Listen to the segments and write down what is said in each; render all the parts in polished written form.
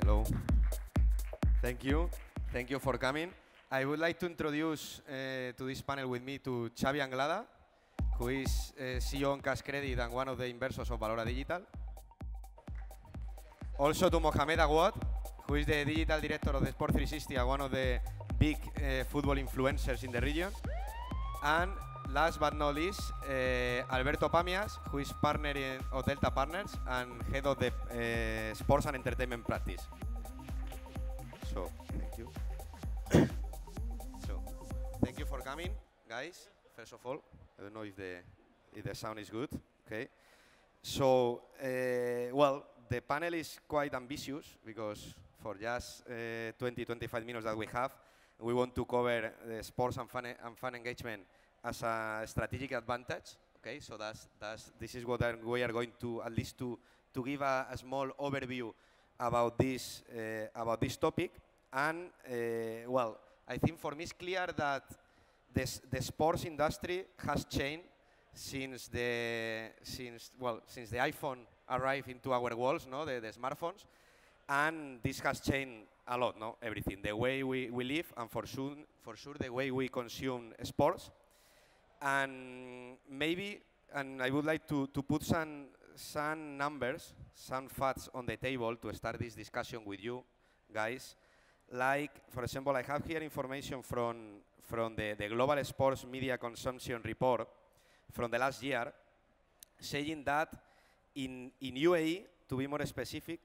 Hello. Thank you. Thank you for coming. I would like to introduce to this panel with me to Xavi Anglada, who is CEO on Cash Credit and one of the investors of Valora Digital. Also to Mohammed Awaad, who is the digital director of the Sport 360 and one of the big football influencers in the region. And last but not least, Alberto Pamias, who is partner of Delta Partners and head of the sports and entertainment practice. So, thank you. So, thank you for coming, guys. First of all, I don't know if the sound is good. Okay. So, well, the panel is quite ambitious because for just 20-25 minutes that we have, we want to cover the sports and fan engagement as a strategic advantage. Okay, so this is what we are going to at least to give a small overview about this topic. And well, I think for me it's clear that the sports industry has changed since the iPhone arrived into our worlds, no, the smartphones, and this has changed a lot, no, everything, the way we live, and for sure the way we consume sports. And maybe, and I would like to put some numbers, some facts on the table to start this discussion with you guys. Like, for example, I have here information from the Global Sports Media Consumption Report from the last year, saying that in UAE, to be more specific,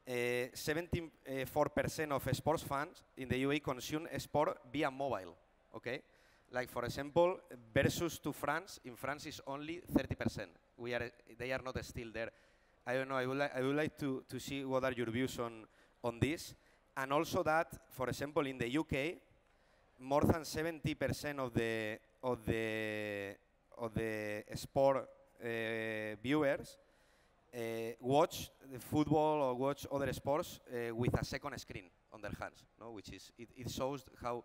74% of sports fans in the UAE consume sport via mobile. Okay, like for example, versus to France, in France is only 30%. They are not still there. I don't know. I would like to see what are your views on this, and also that, for example, in the UK, more than 70% of the sport viewers watch the football or watch other sports with a second screen on their hands, no? Which is it shows how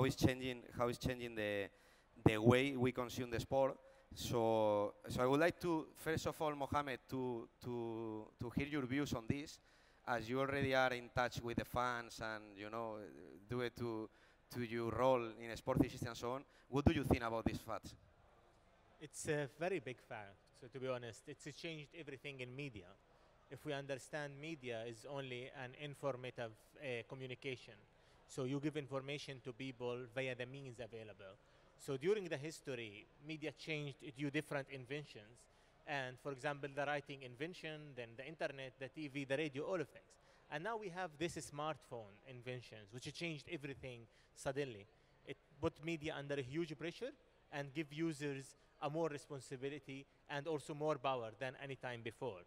it's changing the way we consume the sport. So I would like to, first of all, Mohammed, to hear your views on this, as you already are in touch with the fans and do it to your role in Sport 360 and so on. What do you think about these facts? It's a very big fact. So to be honest, it's changed everything in media. If we understand media is only an informative communication. So you give information to people via the means available. So during the history, media changed due different inventions. And for example, the writing invention, then the internet, the TV, the radio, all of things. And now we have this smartphone inventions, which changed everything suddenly. It put media under a huge pressure and give users a more responsibility and also more power than any time before.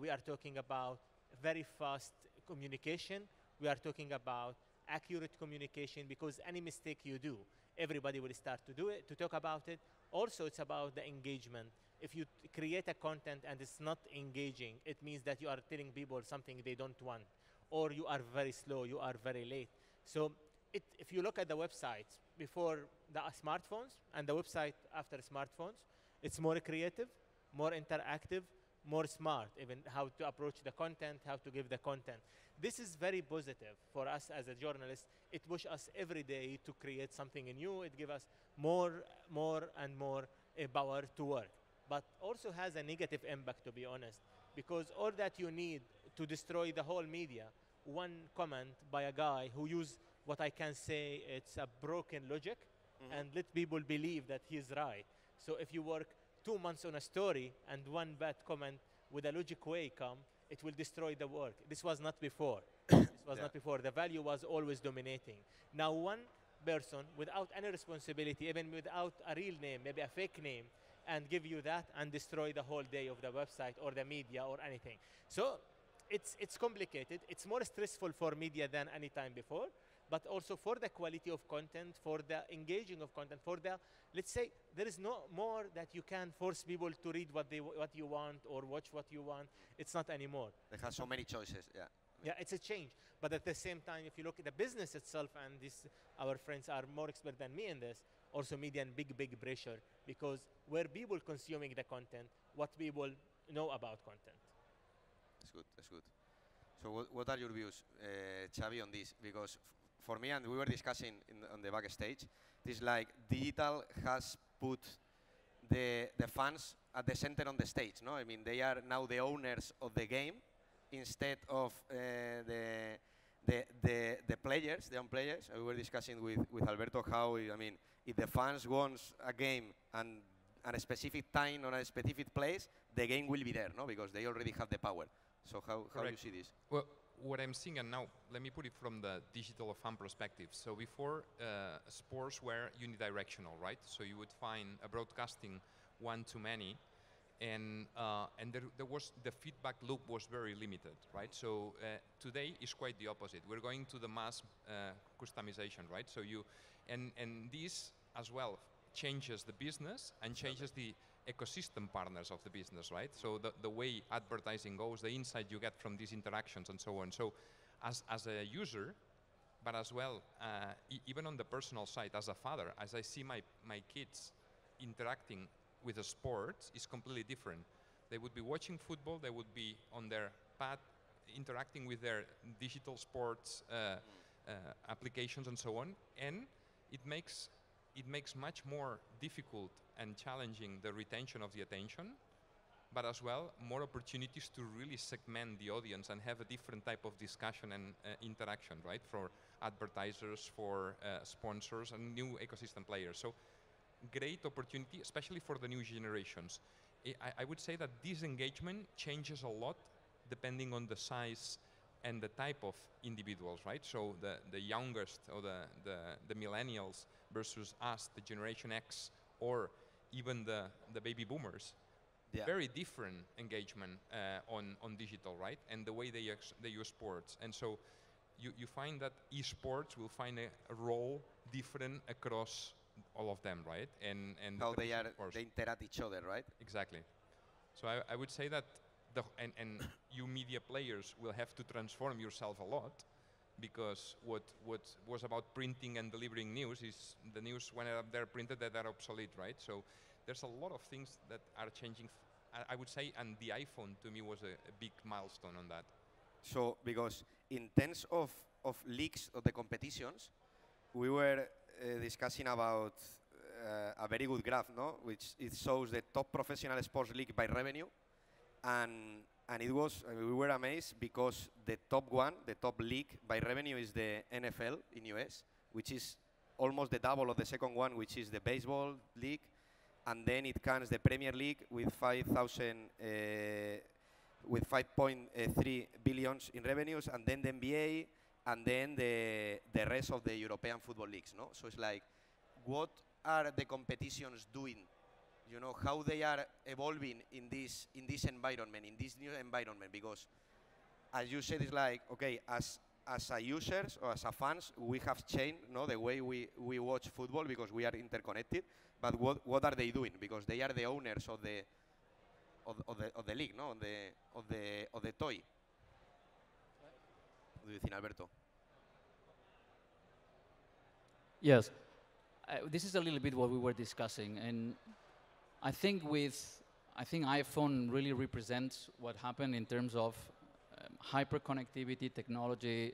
We are talking about very fast communication. We are talking about accurate communication, because any mistake you do, everybody will start to do it, to talk about it. Also, it's about the engagement. If you create a content and it's not engaging, it means that you are telling people something they don't want, or you are very slow, you are very late. So if you look at the websites before the smartphones and the website after smartphones, it's more creative, more interactive, more smart, even how to approach the content, how to give the content. This is very positive for us as a journalist. It pushes us every day to create something new. It gives us more and more power to work. But also has a negative impact, to be honest, because all that you need to destroy the whole media, one comment by a guy who used what I can say, it's a broken logic, and let people believe that he's right. So if you work 2 months on a story and one bad comment with a logic way come, it will destroy the work. This was not before. This was not before. The value was always dominating. Now one person, without any responsibility, even without a real name, maybe a fake name, and give you that and destroy the whole day of the website or the media or anything. So it's complicated. It's more stressful for media than any time before, but also for the quality of content, for the engaging of content, for the, let's say, there is no more that you can force people to read what you want or watch what you want. It's not anymore. They have so many choices, yeah. Yeah, it's a change. But at the same time, if you look at the business itself, and this, our friends are more expert than me in this, also media and big pressure, because where people consuming the content, what people know about content. That's good, that's good. So what are your views, Xavi, on this? Because for me, and we were discussing on the backstage, it's like digital has put the fans at the center on the stage. No, I mean they are now the owners of the game instead of the players, the own players. We were discussing with Alberto how, I mean, if the fans wants a game and at a specific time on a specific place, the game will be there, no? Because they already have the power. So how do you see this? Well, what I'm seeing, and now let me put it from the digital fan perspective. So before, sports were unidirectional, right? So you would find a broadcasting one-to-many, and there was the feedback loop was very limited, right? So today is quite the opposite. We're going to the mass customization, right? So and this as well changes the business and changes the ecosystem partners of the business, right? So the way advertising goes, the insight you get from these interactions and so on. So as a user, but as well, even on the personal side, as a father, as I see my kids interacting with the sport, is completely different. They would be watching football, they would be on their pad interacting with their digital sports applications and so on, and it makes much more difficult and challenging the retention of the attention, but as well more opportunities to really segment the audience and have a different type of discussion and interaction, right, for advertisers, for sponsors and new ecosystem players. So great opportunity, especially for the new generations. I would say that this engagement changes a lot depending on the size and the type of individuals, right? So the youngest or the millennials versus us, the Generation X, or even the baby boomers. Yeah. Very different engagement on digital, right? And the way they use sports. And so you find that esports will find a role different across all of them, right? And how they interact each other, right? Exactly. So I would say that and you media players will have to transform yourself a lot, because what was about printing and delivering news is the news when they're printed that are obsolete, right? So there's a lot of things that are changing, I would say, and the iPhone to me was a big milestone on that. So because in terms of leagues of the competitions, we were discussing about a very good graph, no? Which it shows the top professional sports league by revenue, and it was, we were amazed because the top league by revenue is the NFL in US, which is almost the double of the second one, which is the baseball league, and then it comes the Premier League with 5.3 billions in revenues, and then the NBA, and then the rest of the European football leagues, no? So it's like, what are the competitions doing? You know, how they are evolving in this environment, in this new environment, because as you said, it's like, okay, as a users or as a fans, we have changed, no, the way we watch football because we are interconnected. But what are they doing? Because they are the owners of the league, no, of the toy. What do you think, Alberto? Yes, this is a little bit what we were discussing, and I think iPhone really represents what happened in terms of hyperconnectivity technology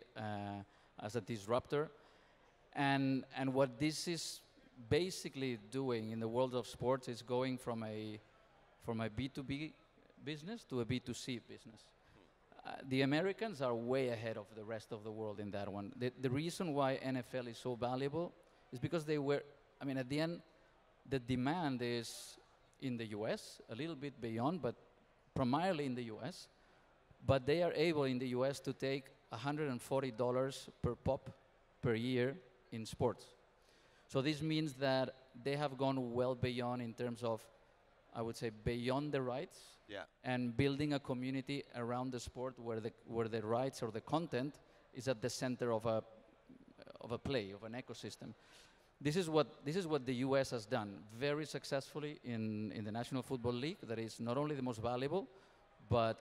as a disruptor, and what this is basically doing in the world of sports is going from a B2B business to a B2C business. The Americans are way ahead of the rest of the world in that one. The reason why NFL is so valuable is because they were, I mean, at the end, the demand is in the US, a little bit beyond, but primarily in the US. But they are able in the US to take $140 per pop per year in sports. So this means that they have gone well beyond in terms of, I would say, beyond the rights, yeah, and building a community around the sport where the rights or the content is at the center of a play, of an ecosystem. This is what the US has done very successfully in the National Football League. That is not only the most valuable, but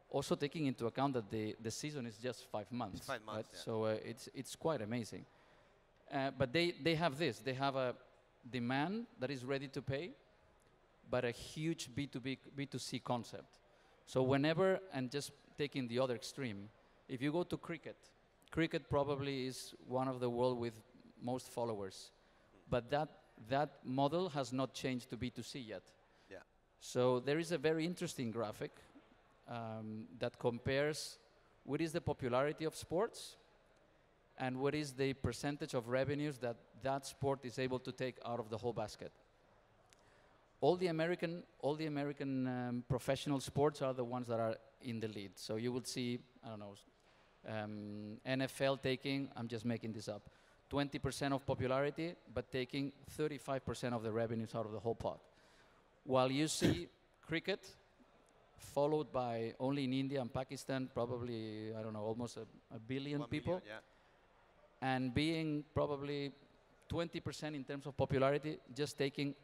also taking into account that the season is just 5 months. It's 5 months, right? Yeah. So it's quite amazing. But they have this. They have a demand that is ready to pay, but a huge B2C concept. So whenever, and just taking the other extreme, if you go to cricket, cricket probably is one of the world with most followers, but that model has not changed to B2C yet. Yeah. So there is a very interesting graphic that compares what is the popularity of sports and what is the percentage of revenues that that sport is able to take out of the whole basket. All the American professional sports are the ones that are in the lead. So you would see, I don't know, NFL taking, I'm just making this up, 20% of popularity, but taking 35% of the revenues out of the whole pot. While you see cricket, followed by only in India and Pakistan, probably, I don't know, almost a billion 1 people, million, yeah. and being probably 20% in terms of popularity, just taking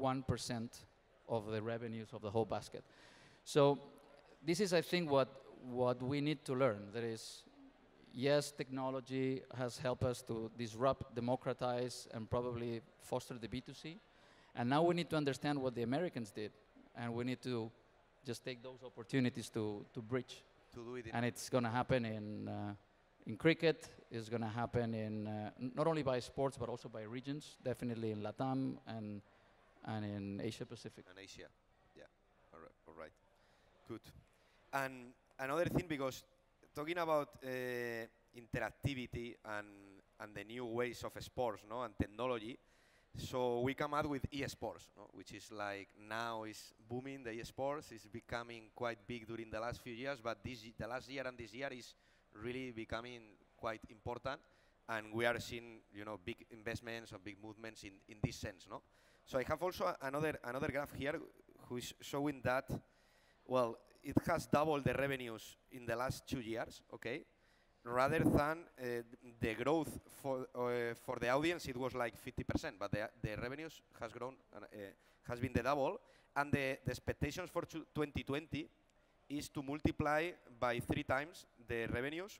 1% of the revenues of the whole basket. So this is, I think, what we need to learn. That is, yes, technology has helped us to disrupt, democratize, and probably foster the B2C. And now we need to understand what the Americans did. And we need to just take those opportunities to bridge. To do it. And it's going to happen in cricket. It's going to happen in not only by sports, but also by regions. Definitely in LATAM and in Asia Pacific. And Asia, yeah. All right. Good. And another thing, because talking about interactivity and the new ways of sports, no, and technology, so we come out with esports, no, which is like now is booming. The esports is becoming quite big during the last few years, but the last year and this year is really becoming quite important, and we are seeing, you know, big investments or big movements in this sense, no. So I have also another graph here, who is showing that, well, it has doubled the revenues in the last 2 years, okay? Rather than the growth for the audience, it was like 50%, but the revenues has grown, has been the double, and the expectations for 2020 is to multiply by 3 times the revenues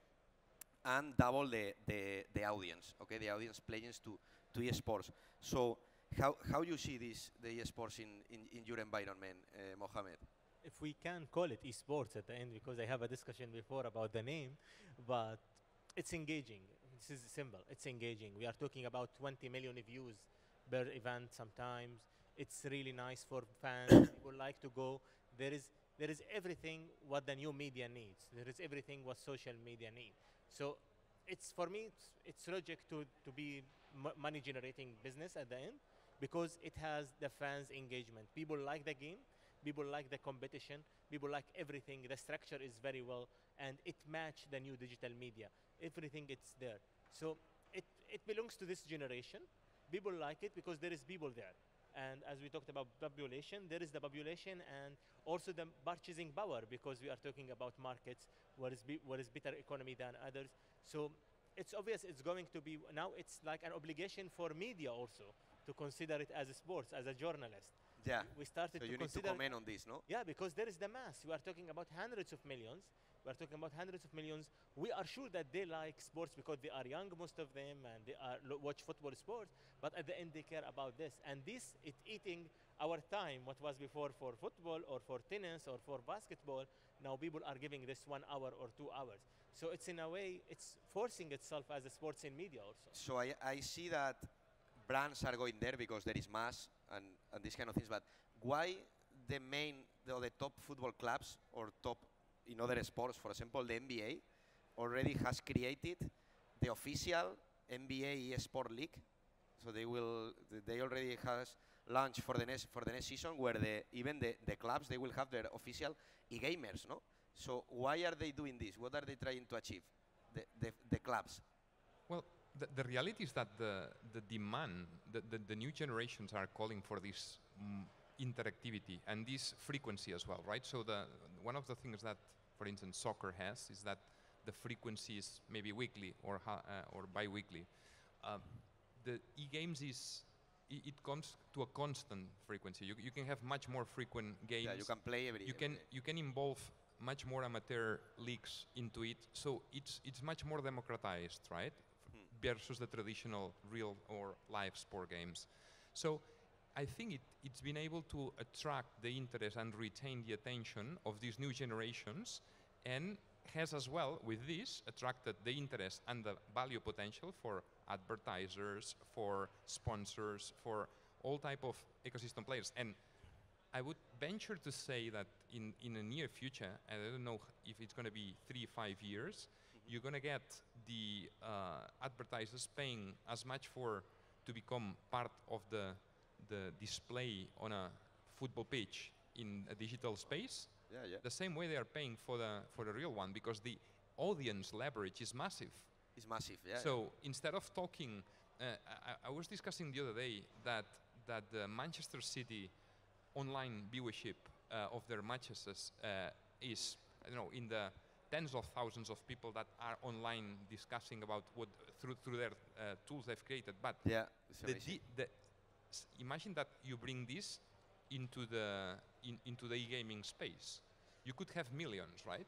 and double the audience, okay? The audience players to esports. So how you see this, the esports in your environment, Mohammed? If we can call it esports at the end, because I have a discussion before about the name, but it's engaging. This is simple. It's engaging. We are talking about 20 million views per event sometimes. It's really nice for fans. People like to go. There is everything what the new media needs. There is everything what social media needs. So it's, for me, it's logic to be money generating business at the end, because it has the fans engagement. People like the game. People like the competition. People like everything. The structure is very well, and it matches the new digital media. Everything it's there. So it belongs to this generation. People like it because there is people there. And as we talked about population, there is the population and also the purchasing power, because we are talking about markets what is better economy than others. So it's obvious it's going to be, now it's like an obligation for media also to consider it as a sports, as a journalist. Yeah. We started so to you need to consider. comment on this, no? Yeah, because there is the mass. We are talking about hundreds of millions. We are talking about hundreds of millions. We are sure that they like sports because they are young, most of them, and they are watch football sports. But at the end, they care about this. And this is eating our time. What was before for football or for tennis or for basketball, now people are giving this 1 hour or 2 hours. So it's in a way, it's forcing itself as a sports in media also. So I see that brands are going there because there is mass and these kind of things, but why the top football clubs or top in other sports, for example, the NBA already has created the official NBA eSport League. So they already has launched for the next season, where even the clubs, they will have their official e-gamers, no? So why are they doing this? What are they trying to achieve, the clubs? Well, the reality is that the demand, the new generations are calling for this interactivity and this frequency as well, right? So one of the things that, for instance, soccer has is that the frequency is maybe weekly or bi-weekly. The e-games it comes to a constant frequency. You can have much more frequent games. Yeah, you can play every day. You can involve much more amateur leagues into it, so it's much more democratized, right? Versus the traditional real or live sport games. So I think it's been able to attract the interest and retain the attention of these new generations, and has as well, with this, attracted the interest and the value potential for advertisers, for sponsors, for all type of ecosystem players. And I would venture to say that in the near future, and I don't know if it's going to be 3-5 years, you're going to get the advertisers paying as much to become part of the display on a football pitch in a digital space, the same way they are paying for the real one, because the audience leverage is massive. It's massive, yeah. So instead of talking, I was discussing the other day that the Manchester City online viewership of their matches is, I don't know, in the tens of thousands of people that are online discussing about what through their tools they've created. But imagine that you bring this into the e-gaming space. You could have millions, right?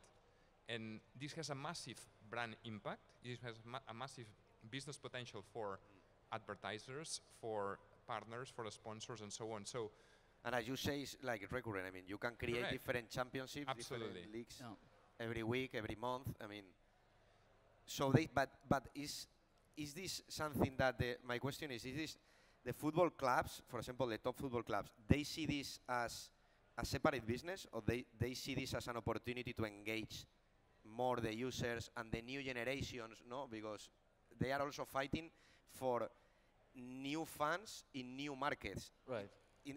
And this has a massive brand impact. It has a massive business potential for advertisers, for partners, for the sponsors, and so on. So, and as you say, it's like recurrent. I mean, you can create different championships, different leagues every week, every month. I mean, so but is this something that my question is this the football clubs, for example, the top football clubs, they see this as a separate business, or they see this as an opportunity to engage more the users and the new generations, no? Because they are also fighting for new fans in new markets. Right.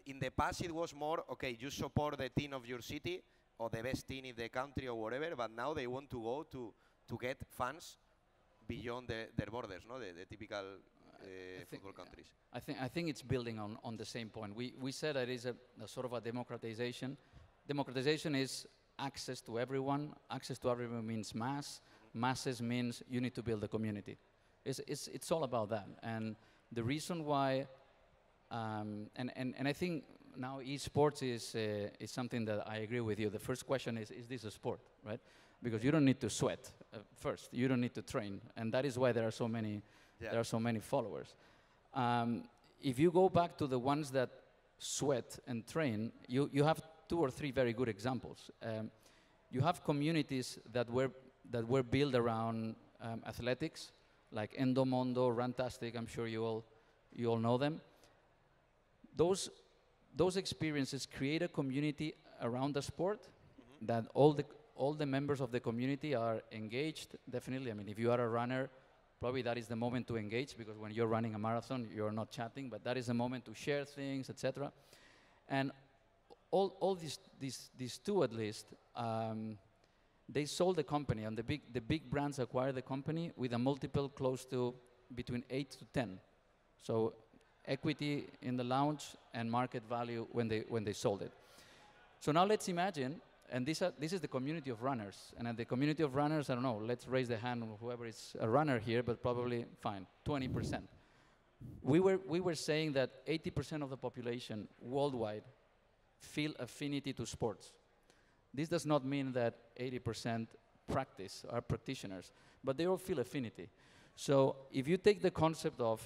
In the past, it was more, okay, you support the team of your city or the best team in the country or whatever, but now they want to go to get fans beyond their borders, no? The typical football countries. I think it's building on the same point. We said that it is a sort of a democratization. Democratization is access to everyone. Access to everyone means mass. Masses means you need to build a community. It's all about that. And the reason why, and I think now esports is something that I agree with you. The first question is this a sport, right? Because you don't need to sweat first. You don't need to train, and that is why there are so many. There are so many followers. If you go back to the ones that sweat and train, you have 2 or 3 very good examples. You have communities that were built around athletics, like Endomondo, Runtastic. I'm sure you all know them. Those experiences create a community around the sport that all the members of the community are engaged. Definitely, I mean, if you are a runner, probably that is the moment to engage, because when you're running a marathon, you're not chatting, but that is the moment to share things, etc. And all these 2 at least, they sold the company, and the big brands acquired the company with a multiple close to between 8 to 10. So equity in the launch and market value when they sold it. So now let's imagine, and this is the community of runners. And at the community of runners, I don't know, let's raise the hand of whoever is a runner here, but probably, fine, 20%. We were saying that 80% of the population worldwide feel affinity to sports. This does not mean that 80% practice, are practitioners, but they all feel affinity. So if you take the concept of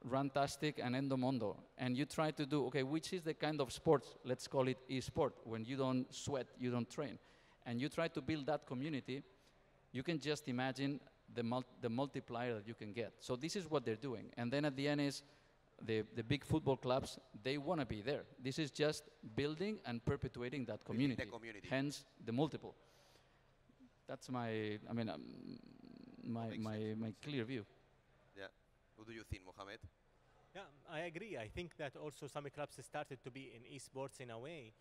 Runtastic and Endomondo, and you try to do, okay, which is the kind of sports, let's call it e-sport, when you don't sweat, you don't train, and you try to build that community, you can just imagine the multiplier that you can get. So this is what they're doing. And then at the end is the big football clubs, they want to be there. This is just building and perpetuating that community. Hence the multiple. That's my clear view. Yeah. What do you think, Mohammed? Yeah, I agree. I think that also some clubs started to be in esports in a way.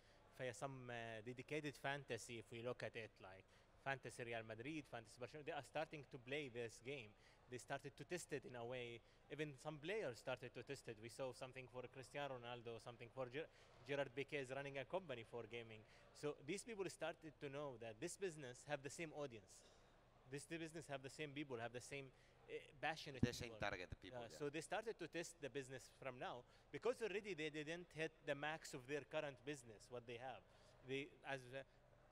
Some dedicated fantasy, if we look at it, like Fantasy Real Madrid, Fantasy Barcelona, they are starting to play this game. They started to test it in a way. Even some players started to test it. We saw something for Cristiano Ronaldo, something for Gerard Piqué is running a company for gaming. So these people started to know that this business have the same audience. This business have the same people, have the same passionate the people. same target people. So they started to test the business from now, because already they didn't hit the max of their current business, what they have.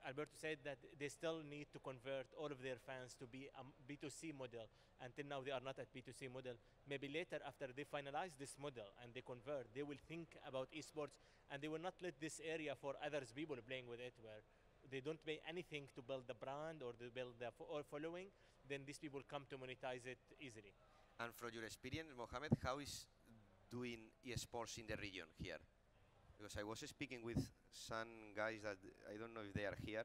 Alberto said that they still need to convert all of their fans to be a B2C model. Until now, they are not at B2C model. Maybe later, after they finalize this model and they convert, they will think about esports, and they will not let this area for others people playing with it, where they don't pay anything to build the brand or to build the following. Then these people come to monetize it easily. And from your experience, Mohammed, how is doing esports in the region here? Because I was speaking with some guys that I don't know if they are here,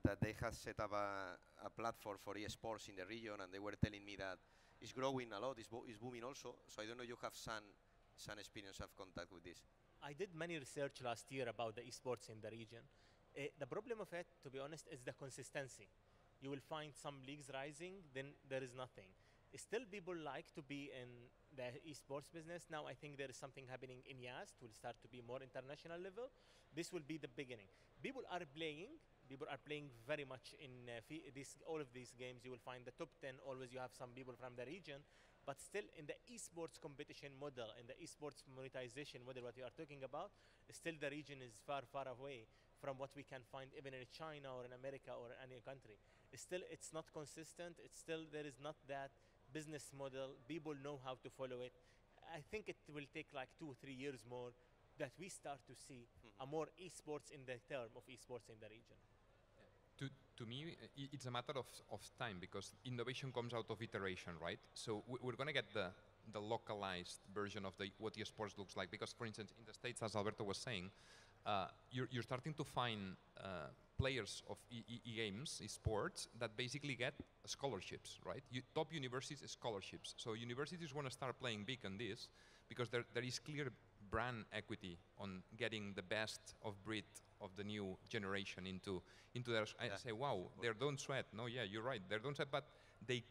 that they have set up a platform for esports in the region, and they were telling me that it's growing a lot, it's booming also. So I don't know if you have some experience of contact with this. I did many research last year about the esports in the region. The problem of it, to be honest, is the consistency. You will find some leagues rising, then there is nothing. Still, people like to be in the esports business. Now I think there is something happening in YAS. It will start to be more international level. This will be the beginning. People are playing very much in all of these games. You will find the top 10, always you have some people from the region, but still in the esports competition model, in the esports monetization model, what you are talking about, still the region is far, far away from what we can find even in China or in America or any country. Still, it's not consistent. It's still, there is not that business model. People know how to follow it. I think it will take like 2 or 3 years more that we start to see a more esports in the term of esports in the region. To me, it's a matter of time, because innovation comes out of iteration, right? So we're going to get the localized version of what esports looks like. Because, for instance, in the States, as Alberto was saying, you're starting to find players of e-games, esports, that basically get scholarships, right? Top universities scholarships. So universities want to start playing big on this, because there is clear brand equity on getting the best of breed of the new generation into their. I say, wow, they don't sweat. No, yeah, you're right. They don't sweat, but they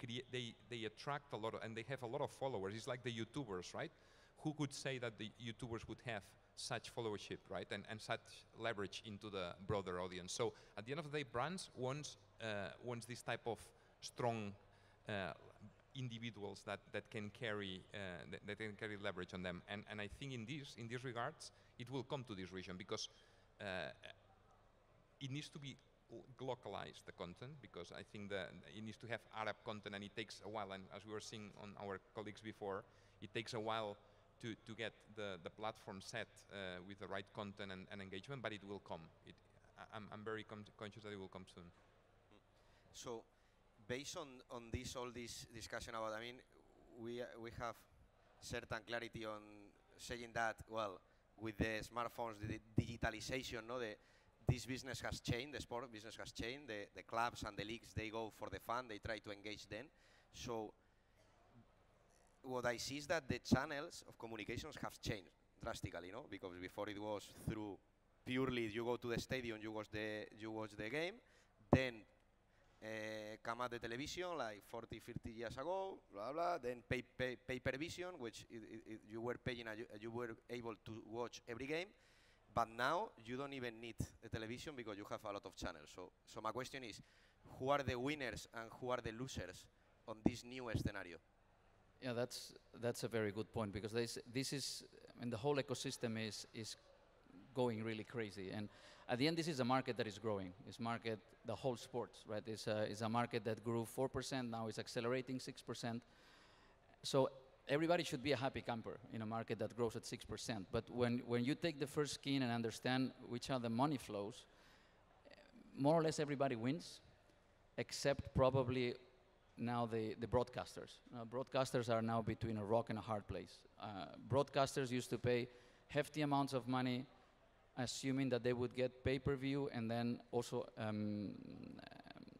attract a lot and they have a lot of followers. It's like the YouTubers, right? Who could say that the YouTubers would have such followership, right, and such leverage into the broader audience? So at the end of the day, brands wants this type of strong individuals that can carry leverage on them, and I think in these regards it will come to this region, because it needs to be localized, the content, because I think that it needs to have Arab content, and it takes a while, and as we were seeing on our colleagues before, it takes a while to get the platform set with the right content and engagement, but it will come. I'm very conscious that it will come soon. So, based on all this discussion about, I mean, we have certain clarity on saying that, well, with the smartphones, the digitalization, no, this business has changed, the sport business has changed, the clubs and the leagues, they go for the fun, they try to engage them. So what I see is that the channels of communications have changed drastically, no? Because before it was through purely you go to the stadium, you watch the game, then come at the television like 40, 50 years ago, blah, blah, then pay-per vision, which you were paying, you were able to watch every game, but now you don't even need a television because you have a lot of channels. So my question is, who are the winners and who are the losers on this new scenario? Yeah, that's a very good point, because this is, I mean, the whole ecosystem is going really crazy, and at the end, this is a market that is growing. It's the whole sports, right? It's a market that grew 4%, now it's accelerating 6%. So everybody should be a happy camper in a market that grows at 6%. But when you take the first skin and understand which are the money flows, more or less everybody wins, except probably now the broadcasters. Broadcasters are now between a rock and a hard place. Broadcasters used to pay hefty amounts of money, assuming that they would get pay-per-view and then also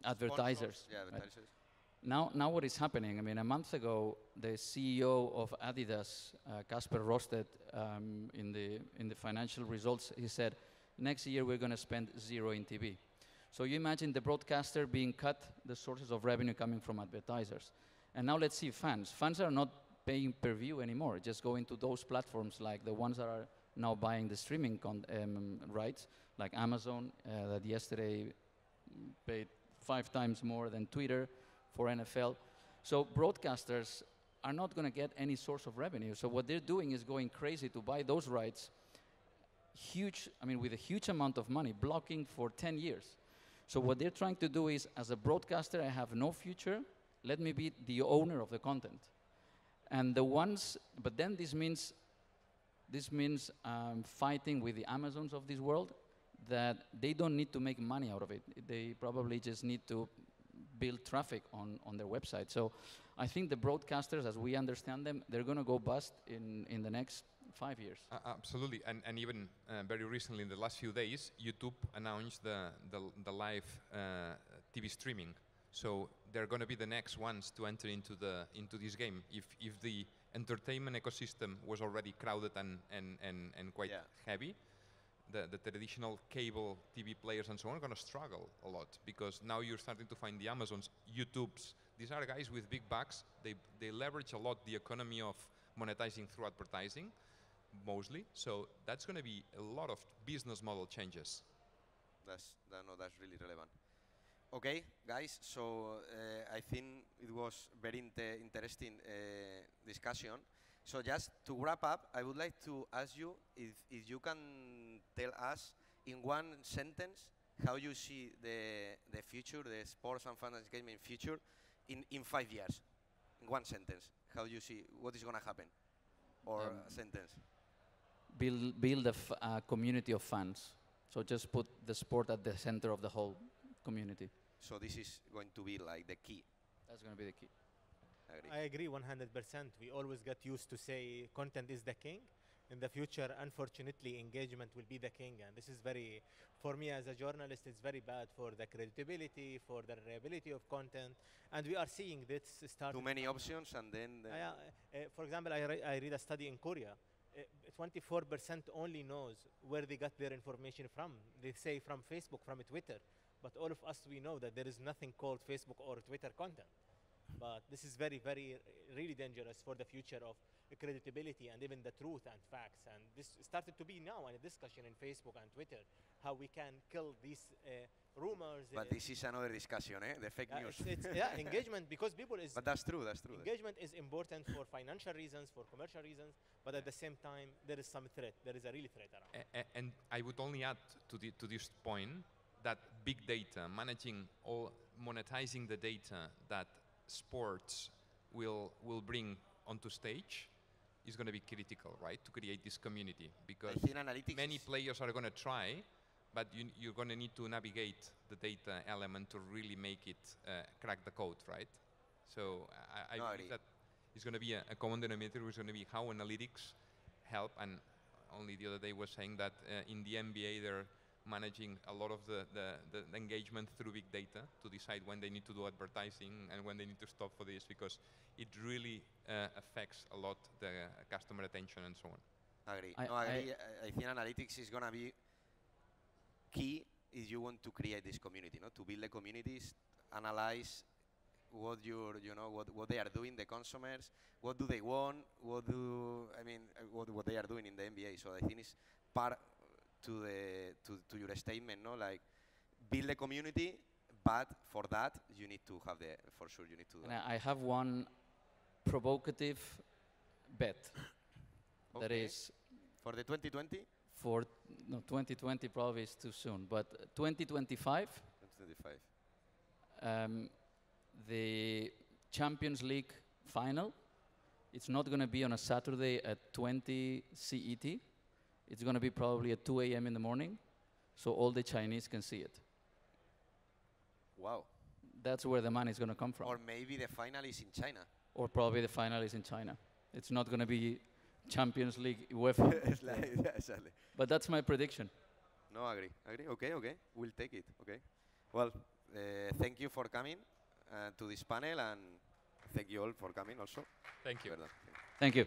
advertisers. Yeah, advertisers. Right? Now what is happening? I mean, a month ago, the CEO of Adidas, Kasper Rosted, in the financial results, he said, next year we're going to spend 0 in TV. So you imagine the broadcaster being cut, the sources of revenue coming from advertisers. And now let's see fans. Fans are not paying per view anymore, just going to those platforms like the ones that are now buying the streaming rights, like Amazon, that yesterday paid 5 times more than Twitter for NFL. So broadcasters are not going to get any source of revenue. So what they're doing is going crazy to buy those rights, with a huge amount of money, blocking for 10 years. So what they're trying to do is, as a broadcaster, I have no future. Let me be the owner of the content. And but then this means fighting with the Amazons of this world, that they don't need to make money out of it. They probably just need to build traffic on their website. So I think the broadcasters, as we understand them, they're going to go bust in the next 5 years. Absolutely, and even very recently, in the last few days, YouTube announced the live TV streaming. So they're going to be the next ones to enter into this game. If the entertainment ecosystem was already crowded and quite heavy, the traditional cable TV players and so on are going to struggle a lot, because now you're starting to find the Amazons, YouTubes. These are guys with big bucks. They leverage a lot the economy of monetizing through advertising, mostly. So that's going to be a lot of business model changes. That's really relevant. Okay, guys. So I think it was very interesting discussion. So just to wrap up, I would like to ask you if you can tell us in one sentence how you see the future, the sports and fan entertainment future in 5 years. In one sentence, how you see what is going to happen, or a sentence. Build a community of fans. So just put the sport at the center of the whole community. So this is going to be like the key. That's going to be the key. I agree 100%. We always get used to say content is the king. In the future, unfortunately, engagement will be the king. And this is for me as a journalist, it's very bad for the credibility, for the reliability of content. And we are seeing this start. Too many options, and then... for example, I read a study in Korea. 24% only knows where they got their information from. They say from Facebook, from Twitter. But all of us, we know that there is nothing called Facebook or Twitter content. But this is really dangerous for the future of credibility and even the truth and facts. And this started to be now in a discussion in Facebook and Twitter, how we can kill these rumors. But this is another discussion, the fake news. Engagement, because people is... But that's true. Engagement is important for financial reasons, for commercial reasons, but at the same time, there is some threat. There is a real threat around. And I would only add to this point that big data, monetizing the data that sports will bring onto stage is going to be critical, right, to create this community, because many players are going to try, but you're going to need to navigate the data element to really make it crack the code, right? So I believe that it's going to be a common denominator, is going to be how analytics help. And only the other day was saying that in the NBA they're managing a lot of the engagement through big data to decide when they need to do advertising and when they need to stop for this, because it really affects a lot the customer attention and so on. Agree. I think analytics is going to be key if you want to create this community, to build the communities, analyze what what they are doing, the consumers, what do they want, what they are doing in the NBA. So I think it's part to your statement, like build a community, but for that you need to have you need to do. And I have one provocative bet. Okay. That is for the 2020. 2020 probably is too soon, but 2025. 2025. The Champions League final. It's not going to be on a Saturday at 20 CET. It's going to be probably at 2 a.m. in the morning, so all the Chinese can see it. Wow. That's where the money is going to come from. Or maybe the final is in China. Or probably the final is in China. It's not going to be Champions League UEFA. Exactly. But that's my prediction. No, agree. Okay. We'll take it. Okay. Well, thank you for coming to this panel, and thank you all for coming also. Thank you. Thank you.